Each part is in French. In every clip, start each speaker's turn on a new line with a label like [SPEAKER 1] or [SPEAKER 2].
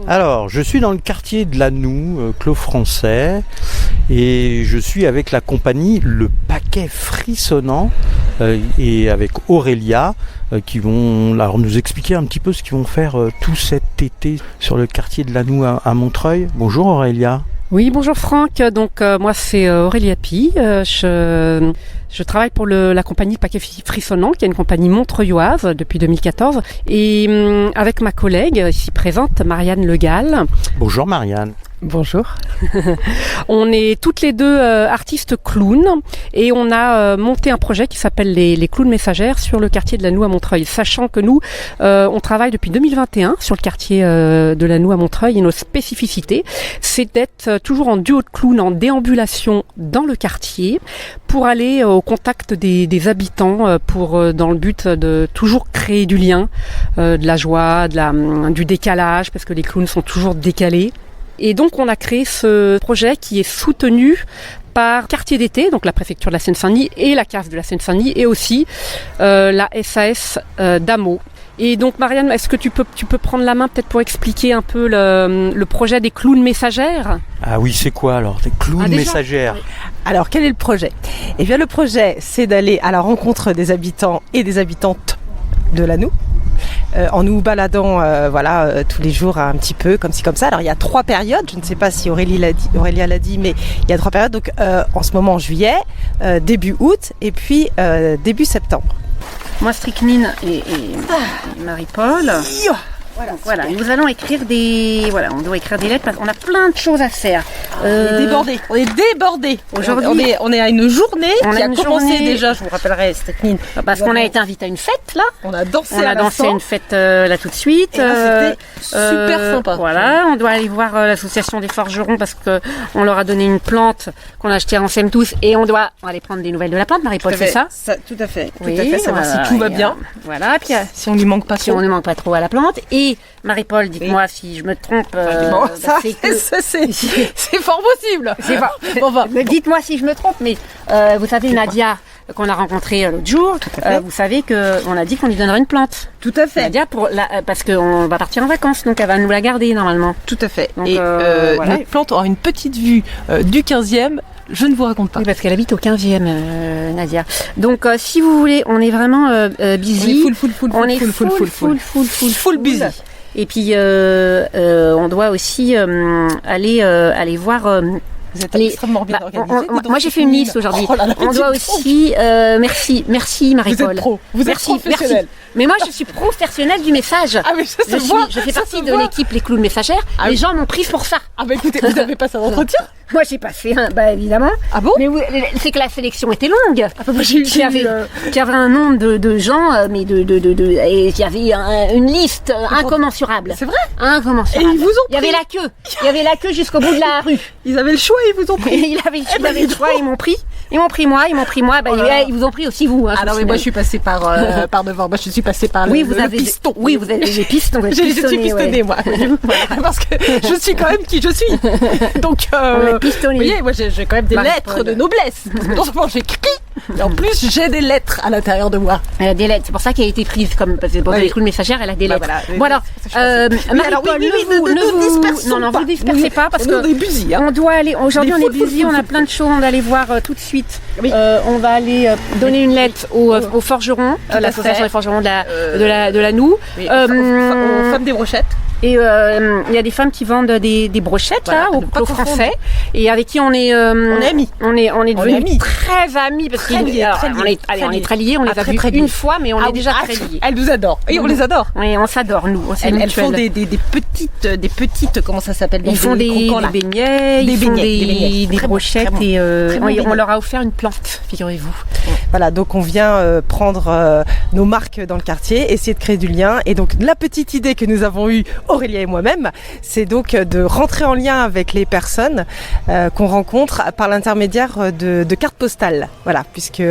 [SPEAKER 1] Alors, je suis dans le quartier de Lannou, Clos Français, et je suis avec la compagnie Le Paquet Frissonnant et avec Aurélia qui vont nous expliquer un petit peu ce qu'ils vont faire tout cet été sur le quartier de Lannou à Montreuil. Bonjour Aurélia.
[SPEAKER 2] Oui, bonjour Franck. Donc moi c'est Aurélia Pi. Je travaille pour la compagnie Paquet Frissonnant, qui est une compagnie montreuilloise depuis 2014, et avec ma collègue ici présente, Marianne Le Gall.
[SPEAKER 1] Bonjour Marianne.
[SPEAKER 2] Bonjour. On est toutes les deux artistes clowns et on a monté un projet qui s'appelle les clowns messagères sur le quartier de Lannou à Montreuil. Sachant que nous, on travaille depuis 2021 sur le quartier de Lannou à Montreuil et nos spécificités, c'est d'être toujours en duo de clowns en déambulation dans le quartier pour aller au contact des habitants dans le but de toujours créer du lien, de la joie, du décalage, parce que les clowns sont toujours décalés. Et donc on a créé ce projet qui est soutenu par Quartier d'été, donc la préfecture de la Seine-Saint-Denis et la CAF de la Seine-Saint-Denis et aussi la SAS d'Amo. Et donc Marianne, est-ce que tu peux prendre la main peut-être pour expliquer un peu le projet des clowns messagères ?
[SPEAKER 1] Ah oui, c'est quoi alors des clowns messagères ?
[SPEAKER 3] Alors quel est le projet ? Eh bien le projet, c'est d'aller à la rencontre des habitants et des habitantes de Lannou. En nous baladant tous les jours un petit peu comme ci comme ça. Alors il y a 3 périodes, je ne sais pas si Aurélia l'a dit, mais il y a 3 périodes. Donc en ce moment en juillet, début août et puis début septembre.
[SPEAKER 2] Moi Strychnine et Marie-Paul. Voilà, nous allons écrire on doit écrire des lettres parce qu'on a plein de choses à faire.
[SPEAKER 3] On est débordés. Aujourd'hui, on est à une journée qui a commencé déjà, je vous rappellerai, Strychnine.
[SPEAKER 2] Parce qu'on a été invité à une fête là.
[SPEAKER 3] On a dansé
[SPEAKER 2] à une fête là tout de suite.
[SPEAKER 3] Et là, c'était super sympa.
[SPEAKER 2] Voilà, on doit aller voir l'association des forgerons parce que on leur a donné une plante qu'on a achetée en SEM tous et on doit aller prendre des nouvelles de la plante. Marie-Paul, c'est ça ?
[SPEAKER 3] Tout à fait.
[SPEAKER 2] Oui,
[SPEAKER 3] tout à fait. Savoir si tout va bien.
[SPEAKER 2] Voilà, puis
[SPEAKER 3] si on lui manque pas trop.
[SPEAKER 2] Si on ne manque pas trop à la plante. Et Marie-Paul, dites-moi si je me trompe.
[SPEAKER 3] C'est fort possible.
[SPEAKER 2] Dites-moi si je me trompe, mais vous savez, Nadia, qu'on a rencontrée l'autre jour, vous savez qu'on a dit qu'on lui donnerait une plante.
[SPEAKER 3] Tout à fait.
[SPEAKER 2] Nadia, parce qu'on va partir en vacances, donc elle va nous la garder normalement.
[SPEAKER 3] Tout à fait.
[SPEAKER 2] Donc,
[SPEAKER 3] et notre plante aura une petite vue du 15e. Je ne vous raconte pas.
[SPEAKER 2] Oui, parce qu'elle habite au 15e, Nadia. Donc, si vous voulez, on est vraiment busy.
[SPEAKER 3] On est full busy.
[SPEAKER 2] Et puis, on doit aussi aller voir...
[SPEAKER 3] Vous êtes extrêmement bien organisé.
[SPEAKER 2] Moi, j'ai fait une liste aujourd'hui. On doit aussi... merci Marie-Paul.
[SPEAKER 3] Vous êtes professionnelle.
[SPEAKER 2] Mais moi, je suis professionnelle du message.
[SPEAKER 3] Ah, mais ça se voit.
[SPEAKER 2] Je fais partie de l'équipe Les Clowns Messagères. Les gens m'ont prise pour ça.
[SPEAKER 3] Ah, bah écoutez, vous avez passé un entretien ?
[SPEAKER 2] Moi, j'ai passé évidemment.
[SPEAKER 3] Ah bon ?
[SPEAKER 2] Mais c'est que la sélection était longue.
[SPEAKER 3] Il
[SPEAKER 2] y avait un nombre de gens, mais et il y avait une liste incommensurable.
[SPEAKER 3] C'est vrai ?
[SPEAKER 2] Incommensurable.
[SPEAKER 3] Et ils vous ont pris.
[SPEAKER 2] Il y avait la queue jusqu'au bout de la rue.
[SPEAKER 3] Ils avaient le choix et ils vous ont pris.
[SPEAKER 2] Ils avaient le choix, ils m'ont pris. Ils m'ont pris moi. Ils vous ont pris aussi vous.
[SPEAKER 3] Ah non, mais moi je suis passée par devant. Moi je suis passée par le piston.
[SPEAKER 2] Oui, vous avez les pistons.
[SPEAKER 3] J'ai pistonné moi. Parce que je suis quand même qui je suis. Donc vous voyez, moi j'ai quand même des lettres de noblesse. Non seulement j'écris, mais en plus j'ai des lettres à l'intérieur de moi.
[SPEAKER 2] Elle a des lettres, c'est pour ça qu'elle a été prise comme les clowns messagères, elle a des lettres. Voilà. Marie-Paul, ne vous dispersez pas parce que
[SPEAKER 3] on est busy.
[SPEAKER 2] On doit aller. Aujourd'hui, on est busy, on a plein de choses, on va aller voir tout de suite. On va aller donner une lettre aux forgerons, l'association des forgerons de Lannou.
[SPEAKER 3] Aux femmes des brochettes.
[SPEAKER 2] Et il y a des femmes qui vendent des brochettes là au Clos Français et avec qui on est
[SPEAKER 3] amis.
[SPEAKER 2] On est devenus très amis parce qu'on est très liés. On les a vus une fois, mais on est déjà très liés.
[SPEAKER 3] Elles nous adorent. Et on les adore.
[SPEAKER 2] Oui, on s'adore nous.
[SPEAKER 3] Elles font des petites comment ça s'appelle ?
[SPEAKER 2] Ils font des beignets, des brochettes et on leur a offert une plante, figurez-vous.
[SPEAKER 3] Voilà, donc on vient prendre nos marques dans le quartier, essayer de créer du lien. Et donc la petite idée que nous avons eue, Aurélia et moi-même, c'est donc de rentrer en lien avec les personnes qu'on rencontre par l'intermédiaire de cartes postales. Voilà, puisque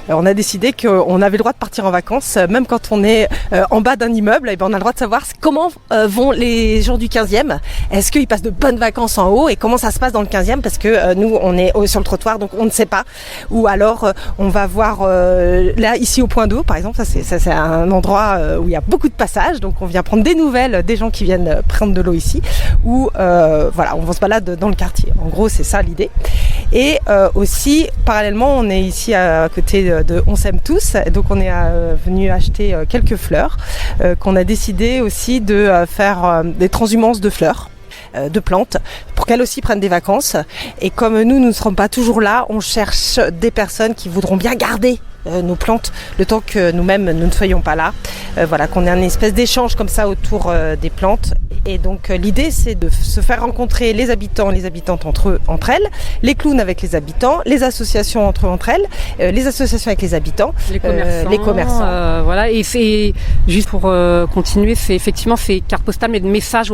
[SPEAKER 3] on a décidé qu'on avait le droit de partir en vacances, même quand on est en bas d'un immeuble, et ben on a le droit de savoir comment vont les gens du 15e. Est-ce qu'ils passent de bonnes vacances en haut et comment ça se passe dans le 15e, parce que nous on est sur le trottoir, donc on ne sait pas. Ou alors on va voir là ici au point d'eau par exemple, ça c'est un endroit où il y a beaucoup de passages, donc on vient prendre des nouvelles des gens qui qui viennent prendre de l'eau ici, ou voilà, on se balade dans le quartier. En gros, c'est ça l'idée. Et aussi, parallèlement, on est ici à côté de On s'aime tous, donc on est venu acheter quelques fleurs qu'on a décidé aussi de faire des transhumances de fleurs, de plantes, pour qu'elles aussi prennent des vacances. Et comme nous ne serons pas toujours là, on cherche des personnes qui voudront bien garder nos plantes le temps que nous-mêmes nous ne soyons pas là. Voilà, qu'on ait une espèce d'échange comme ça autour des plantes. Et donc l'idée, c'est de se faire rencontrer les habitants et les habitantes entre elles, les clowns avec les habitants, les associations entre elles, les associations avec les habitants,
[SPEAKER 2] les commerçants. Voilà, et c'est juste pour continuer, c'est effectivement ces cartes postales, mais de messages,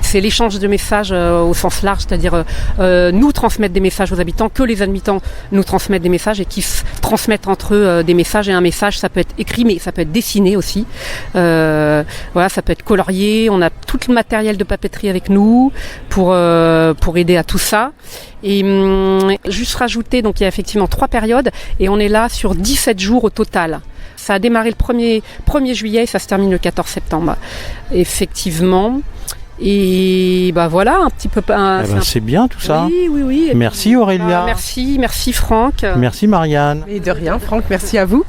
[SPEAKER 2] c'est l'échange de messages au sens large, c'est-à-dire nous transmettre des messages aux habitants, que les habitants nous transmettent des messages et qui transmettent entre eux des messages. Et un message, ça peut être écrit, mais ça peut être dessiné aussi. Voilà, ça peut être colorié. On a tout le matériel de papeterie avec nous pour aider à tout ça. Et juste rajouter, donc il y a effectivement 3 périodes et on est là sur 17 jours au total. Ça a démarré le 1er juillet et ça se termine le 14 septembre. Effectivement. Et bah voilà, un petit peu.
[SPEAKER 1] C'est bien tout ça.
[SPEAKER 2] Oui.
[SPEAKER 1] Merci Aurélia.
[SPEAKER 2] Merci Franck.
[SPEAKER 1] Merci Marianne.
[SPEAKER 3] Et de rien, Franck, merci à vous.